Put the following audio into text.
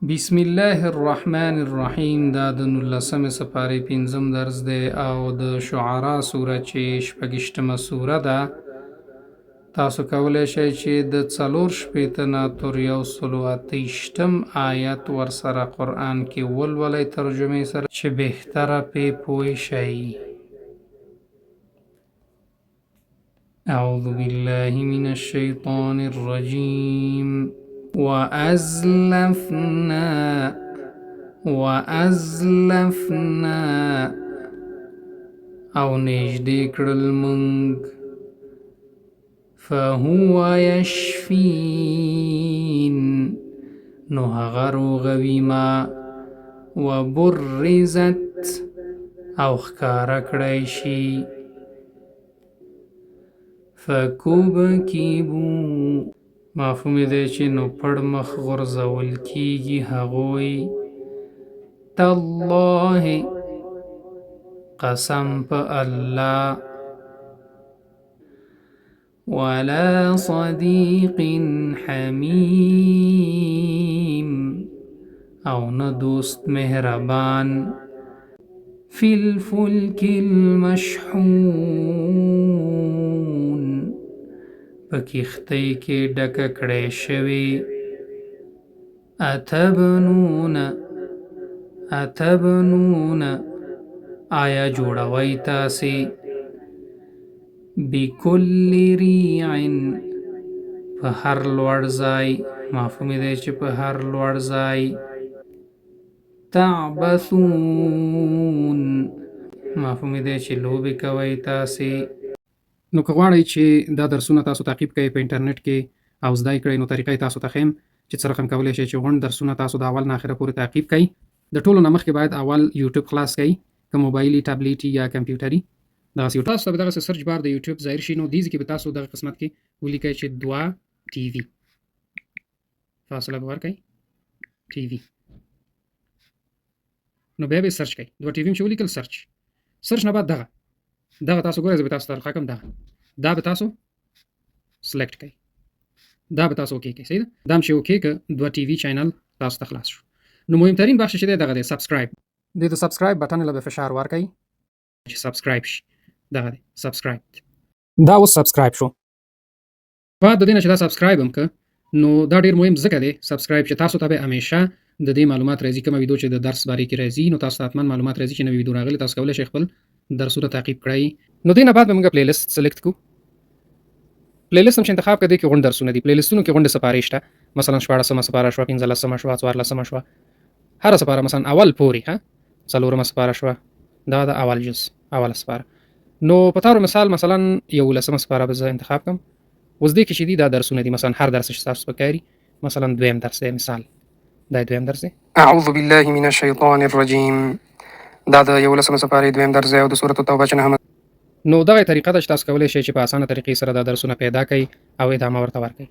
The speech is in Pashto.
بسم الله الرحمن الرحیم. دا د 19مې سپارې پنځم درس دی او د شعرا سوره چې شپږشتمه سوره ده. تاسو کولی شئ چې د 4 نه تر 128 آیت ورسره قرآن کې ولولئ ترجمې سره چې بهتره پې پوه شئ. أعوذ بالله من الشيطان الرجيم. وأزلفنا او نږدې کړل موږ فهو يشفين نو هغه روغوي ما وبرزت او ښکاره کړی شي فکوبکیبو مفهوم دی چې نو پړ مخ غورځول کیږي هغوی تالله قسم په الله ولا صديق حميم او نه دوست مهربان فی الفلک المشحون په کښتۍ کې ډکه کړی شوې اتبنون آیا جوړوئ تاسې بکل ریع په هر لوړ ځای مفهوم دی چې په هر لوړ ځای تعبثون مفهوم دی چې لوبې کوئ تاسې. نو که غواړئ چې دا درسونه تاسو تعقیب کړئ په انټرنیټ کې او زده یې کړئ نو طریقه یې تاسو ته ښیم چې څه رقم کولی شئ چې غونډ درسونه تاسو د اول نه اخره پورې تعقیب کړئ. د ټولو نه مخکې باید اول یوټیوب خلاص کړئ، که موبایلي ټابلیټي یا کمپیوټري. دغسې تاسو ته به دغسې سرچ بار د یوټیوب ظاهر شي. نو دې ځای کې به تاسو دغه قسمت کې ولیکئ چې 2 ټي وي، فاصله به ورکئ ټي وي. نو بیا به سرچ کړئ 2 ټي وي چې ولیکل سرچ نه بعد دغه تاسو ګورئ. زه به تاسو ته راښکم دا به تاسو سلیکټ کړئ، دا به تاسو اوکې کړئ. صحیح ده. دا هم چې اوکې که 2 ټي وي چینل تاسو ته خلاص شو. نو مهمترین بخش چې دی دغه دی سبسکرایب. د سبسکرایب بټن له به فشار ورکئ چې سبسکرایب شي. دغه دی سبسکرایب. دا اوس سبسکرایب شو. بعد د دې نه چې دا سبسکرایب هم که نو دا ډېر مهم ځکه دی سبسکرایب چې تاسو ته به همیشه د دې معلومات راځي. کومه ویډیو چې د درس باره کې راځي نو تاسو ته حتما معلومات راځي چې نوې ویډیو راغلې. تاسو کولی شئ خپل درسونه تعقیب کړئ. نو دې نه بعد به موږ پلی لیست سلیکټ کړو. پلی لیست هم چې انتخاب کړئ کې غونډ درسونه دي. پلی لیستونو کې غونډې سپارې شته، مثلا 14مه سپاره شوه، 15مه شوه، 14مه شوه، هره سپاره مثلا اول پورې 4مه سپاره شوه، دا د اول جز اوله سپاره. نو په طور مثال مثلا 11مه سپاره به زه انتخاب کړم. اوس دې کې چې دي دا درسونه دي، مثلا هر درس چې تاسو په کاري مثلا دویم درس دی، مثال دا دویم درس دی. اعوذ بالله من الشیطان الرجیم. دا د 11مه سپارې دویم درس دی او د سورۃ التوبه چې 9. نو دغه طریقه ده چې تاسو کولی شئ چې په اسانه طریقې سره دا درسونه پیدا کړئ او ادامه ورته ورکړئ.